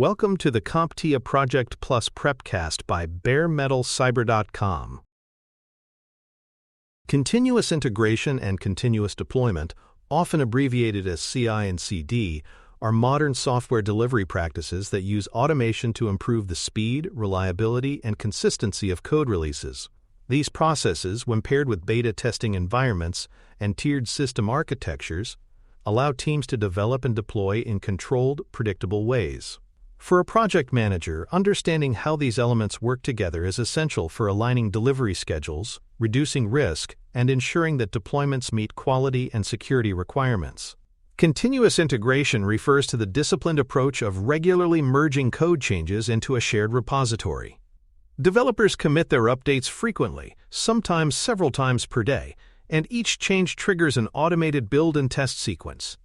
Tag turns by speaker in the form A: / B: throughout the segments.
A: Welcome to the CompTIA Project Plus Prepcast by baremetalcyber.com. Continuous integration and continuous deployment, often abbreviated as CI and CD, are modern software delivery practices that use automation to improve the speed, reliability, and consistency of code releases. These processes, when paired with beta testing environments and tiered system architectures, allow teams to develop and deploy in controlled, predictable ways. For a project manager, understanding how these elements work together is essential for aligning delivery schedules, reducing risk, and ensuring that deployments meet quality and security requirements. Continuous integration refers to the disciplined approach of regularly merging code changes into a shared repository. Developers commit their updates frequently, sometimes several times per day, and each change triggers an automated build and test sequence.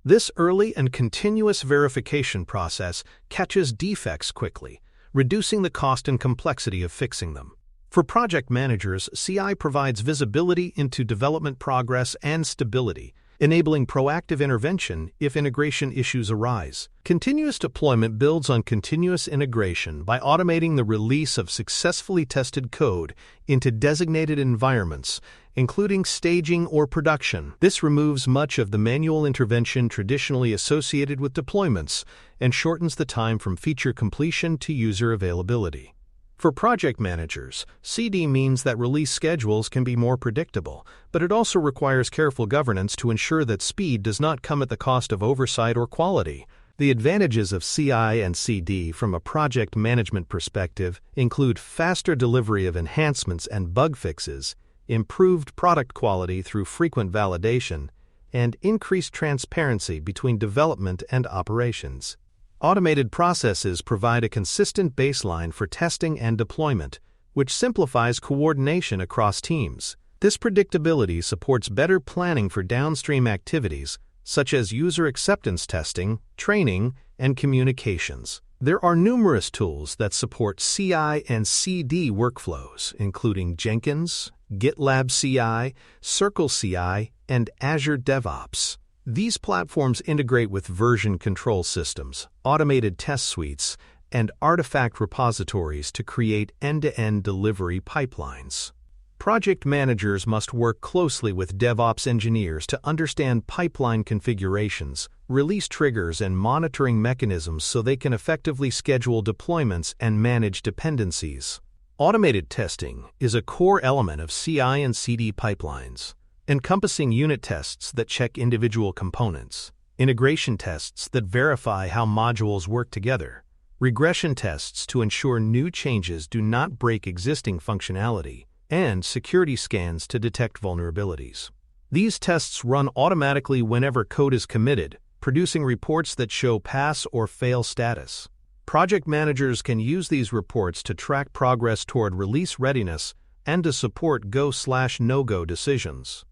A: This early and continuous verification process catches defects quickly, reducing the cost and complexity of fixing them. For project managers, CI provides visibility into development progress and stability, enabling proactive intervention if integration issues arise. Continuous deployment builds on continuous integration by automating the release of successfully tested code into designated environments, including staging or production. This removes much of the manual intervention traditionally associated with deployments and shortens the time from feature completion to user availability. For project managers, CD means that release schedules can be more predictable, but it also requires careful governance to ensure that speed does not come at the cost of oversight or quality. The advantages of CI and CD from a project management perspective include faster delivery of enhancements and bug fixes, improved product quality through frequent validation, and increased transparency between development and operations. Automated processes provide a consistent baseline for testing and deployment, which simplifies coordination across teams. This predictability supports better planning for downstream activities, such as user acceptance testing, training, and communications. There are numerous tools that support CI and CD workflows, including Jenkins, GitLab CI, Circle CI, and Azure DevOps. These platforms integrate with version control systems, automated test suites, and artifact repositories to create end-to-end delivery pipelines. Project managers must work closely with DevOps engineers to understand pipeline configurations, release triggers, and monitoring mechanisms so they can effectively schedule deployments and manage dependencies. Automated testing is a core element of CI and CD pipelines, encompassing unit tests that check individual components, integration tests that verify how modules work together, regression tests to ensure new changes do not break existing functionality, and security scans to detect vulnerabilities. These tests run automatically whenever code is committed, producing reports that show pass or fail status. Project managers can use these reports to track progress toward release readiness and to support go/no-go decisions.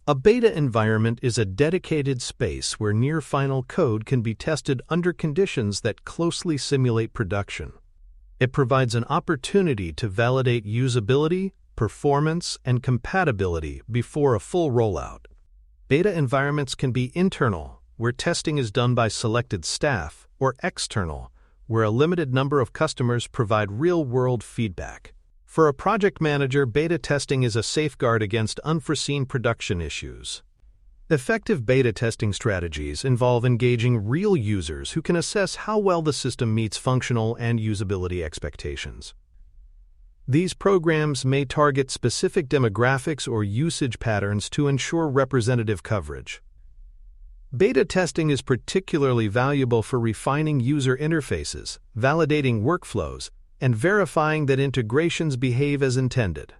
A: A beta environment is a dedicated space where near-final code can be tested under conditions that closely simulate production. It provides an opportunity to validate usability, performance, and compatibility before a full rollout. Beta environments can be internal, where testing is done by selected staff, or external, where a limited number of customers provide real-world feedback. For a project manager, beta testing is a safeguard against unforeseen production issues. Effective beta testing strategies involve engaging real users who can assess how well the system meets functional and usability expectations. These programs may target specific demographics or usage patterns to ensure representative coverage. Beta testing is particularly valuable for refining user interfaces, validating workflows, and verifying that integrations behave as intended.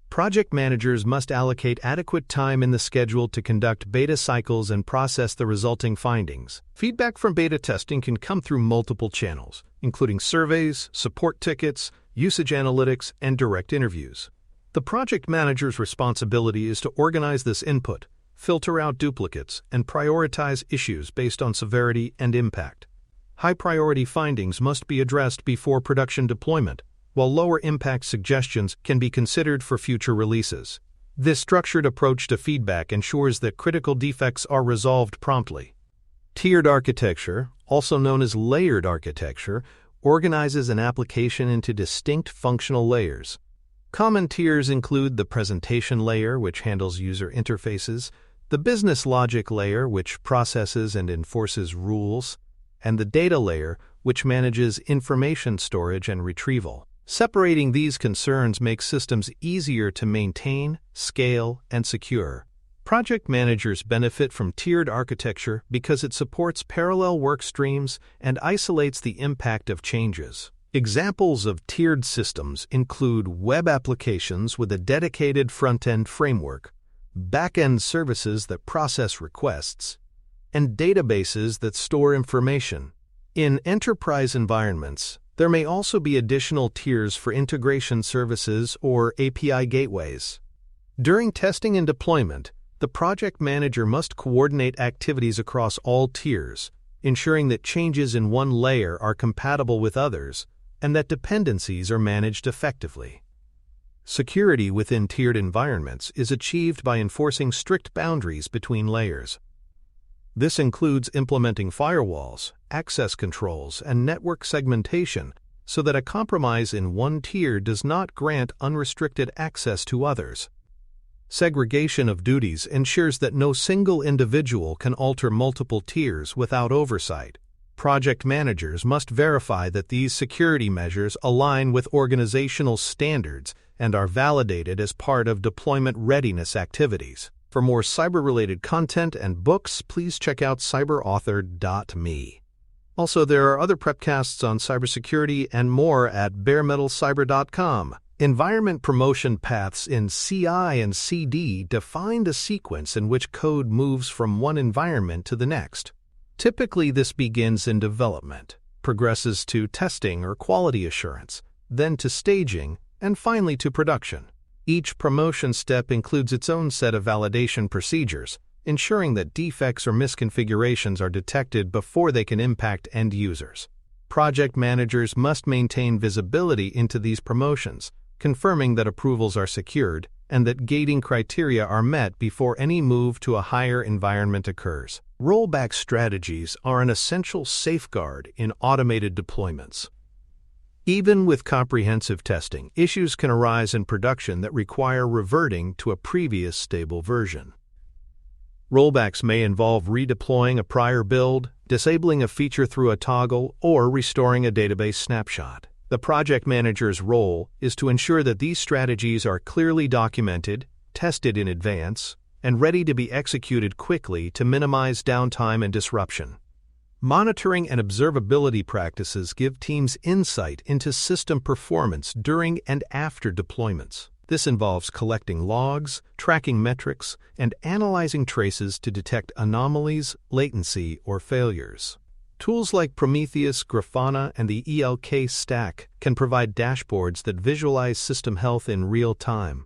A: Project managers must allocate adequate time in the schedule to conduct beta cycles and process the resulting findings. Feedback from beta testing can come through multiple channels, including surveys, support tickets, usage analytics, and direct interviews. The project manager's responsibility is to organize this input, filter out duplicates, and prioritize issues based on severity and impact. High-priority findings must be addressed before production deployment, while lower-impact suggestions can be considered for future releases. This structured approach to feedback ensures that critical defects are resolved promptly. Tiered architecture, also known as layered architecture, organizes an application into distinct functional layers. Common tiers include the presentation layer, which handles user interfaces, the business logic layer, which processes and enforces rules, and the data layer, which manages information storage and retrieval. Separating these concerns makes systems easier to maintain, scale, and secure. Project managers benefit from tiered architecture because it supports parallel work streams and isolates the impact of changes. Examples of tiered systems include web applications with a dedicated front-end framework, back-end services that process requests, and databases that store information. In enterprise environments, there may also be additional tiers for integration services or API gateways. During testing and deployment, the project manager must coordinate activities across all tiers, ensuring that changes in one layer are compatible with others and that dependencies are managed effectively. Security within tiered environments is achieved by enforcing strict boundaries between layers. This includes implementing firewalls, access controls, and network segmentation so that a compromise in one tier does not grant unrestricted access to others. Segregation of duties ensures that no single individual can alter multiple tiers without oversight. Project managers must verify that these security measures align with organizational standards and are validated as part of deployment readiness activities. For more cyber-related content and books, please check out cyberauthor.me. Also, there are other prepcasts on cybersecurity and more at baremetalcyber.com. Environment promotion paths in CI and CD define the sequence in which code moves from one environment to the next. Typically, this begins in development, progresses to testing or quality assurance, then to staging, and finally to production. Each promotion step includes its own set of validation procedures, ensuring that defects or misconfigurations are detected before they can impact end users. Project managers must maintain visibility into these promotions, confirming that approvals are secured and that gating criteria are met before any move to a higher environment occurs. Rollback strategies are an essential safeguard in automated deployments. Even with comprehensive testing, issues can arise in production that require reverting to a previous stable version. Rollbacks may involve redeploying a prior build, disabling a feature through a toggle, or restoring a database snapshot. The project manager's role is to ensure that these strategies are clearly documented, tested in advance, and ready to be executed quickly to minimize downtime and disruption. Monitoring and observability practices give teams insight into system performance during and after deployments. This involves collecting logs, tracking metrics, and analyzing traces to detect anomalies, latency, or failures. Tools like Prometheus, Grafana, and the ELK stack can provide dashboards that visualize system health in real time.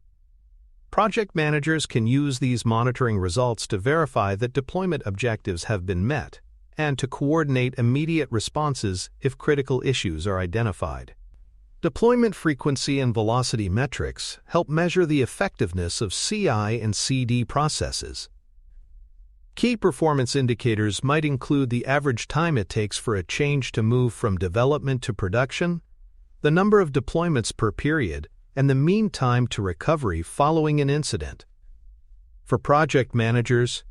A: Project managers can use these monitoring results to verify that deployment objectives have been met and to coordinate immediate responses if critical issues are identified. Deployment frequency and velocity metrics help measure the effectiveness of CI and CD processes. Key performance indicators might include the average time it takes for a change to move from development to production, the number of deployments per period, and the mean time to recovery following an incident. For project managers,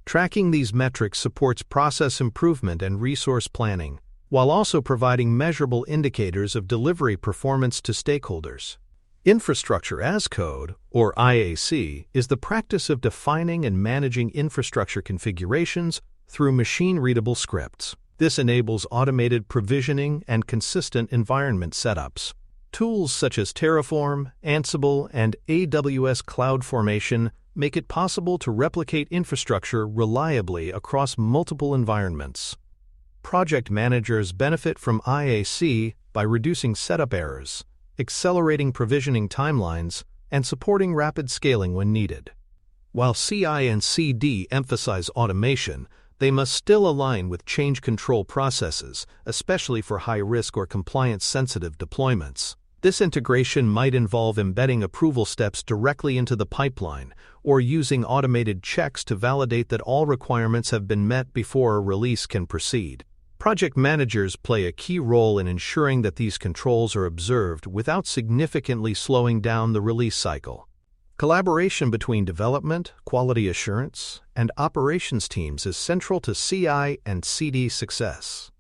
A: tracking these metrics supports process improvement and resource planning, while also providing measurable indicators of delivery performance to stakeholders. Infrastructure as Code, or IAC, is the practice of defining and managing infrastructure configurations through machine-readable scripts. This enables automated provisioning and consistent environment setups. Tools such as Terraform, Ansible, and AWS CloudFormation make it possible to replicate infrastructure reliably across multiple environments. Project managers benefit from IAC by reducing setup errors, accelerating provisioning timelines, and supporting rapid scaling when needed. While CI and CD emphasize automation, they must still align with change control processes, especially for high-risk or compliance-sensitive deployments. This integration might involve embedding approval steps directly into the pipeline or using automated checks to validate that all requirements have been met before a release can proceed. Project managers play a key role in ensuring that these controls are observed without significantly slowing down the release cycle. Collaboration between development, quality assurance, and operations teams is central to CI and CD success.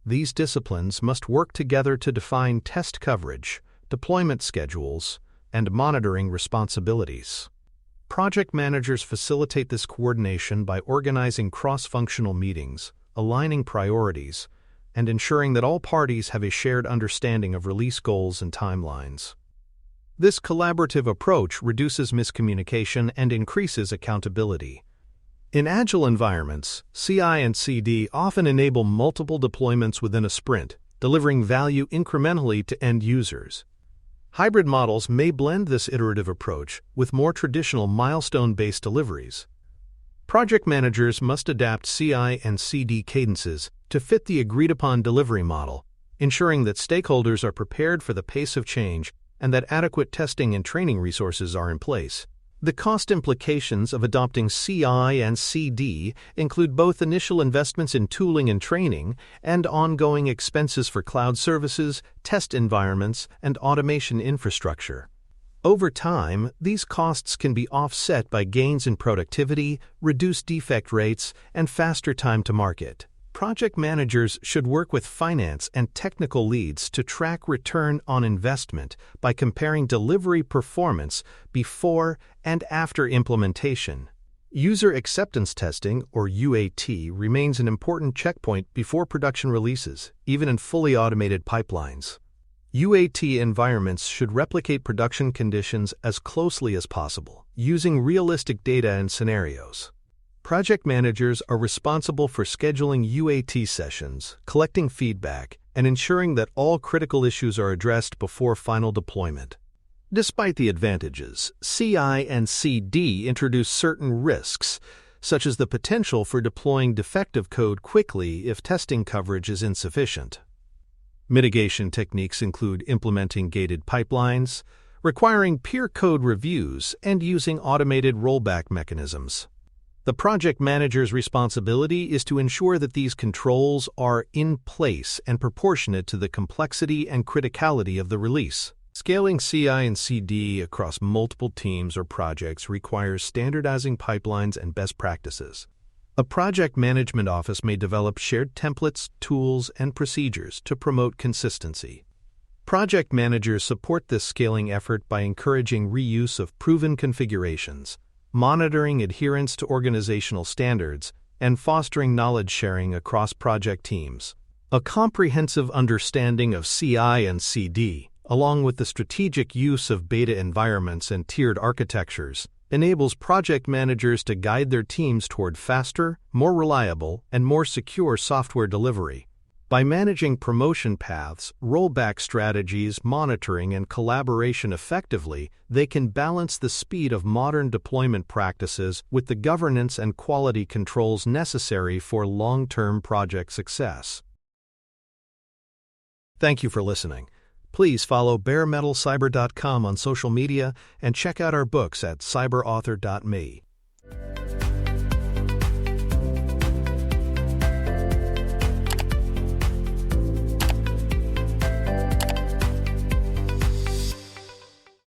A: These disciplines must work together to define test coverage, deployment schedules, and monitoring responsibilities. Project managers facilitate this coordination by organizing cross-functional meetings, aligning priorities, and ensuring that all parties have a shared understanding of release goals and timelines. This collaborative approach reduces miscommunication and increases accountability. In agile environments, CI and CD often enable multiple deployments within a sprint, delivering value incrementally to end users. Hybrid models may blend this iterative approach with more traditional milestone-based deliveries. Project managers must adapt CI and CD cadences to fit the agreed-upon delivery model, ensuring that stakeholders are prepared for the pace of change and that adequate testing and training resources are in place. The cost implications of adopting CI and CD include both initial investments in tooling and training and ongoing expenses for cloud services, test environments, and automation infrastructure. Over time, these costs can be offset by gains in productivity, reduced defect rates, and faster time to market. Project managers should work with finance and technical leads to track return on investment by comparing delivery performance before and after implementation. User acceptance testing, or UAT, remains an important checkpoint before production releases, even in fully automated pipelines. UAT environments should replicate production conditions as closely as possible, using realistic data and scenarios. Project managers are responsible for scheduling UAT sessions, collecting feedback, and ensuring that all critical issues are addressed before final deployment. Despite the advantages, CI and CD introduce certain risks, such as the potential for deploying defective code quickly if testing coverage is insufficient. Mitigation techniques include implementing gated pipelines, requiring peer code reviews, and using automated rollback mechanisms. The project manager's responsibility is to ensure that these controls are in place and proportionate to the complexity and criticality of the release. Scaling CI and CD across multiple teams or projects requires standardizing pipelines and best practices. A project management office may develop shared templates, tools, and procedures to promote consistency. Project managers support this scaling effort by encouraging reuse of proven configurations, monitoring adherence to organizational standards, and fostering knowledge sharing across project teams. A comprehensive understanding of CI and CD, along with the strategic use of beta environments and tiered architectures, enables project managers to guide their teams toward faster, more reliable, and more secure software delivery. By managing promotion paths, rollback strategies, monitoring, and collaboration effectively, they can balance the speed of modern deployment practices with the governance and quality controls necessary for long-term project success. Thank you for listening. Please follow baremetalcyber.com on social media and check out our books at cyberauthor.me.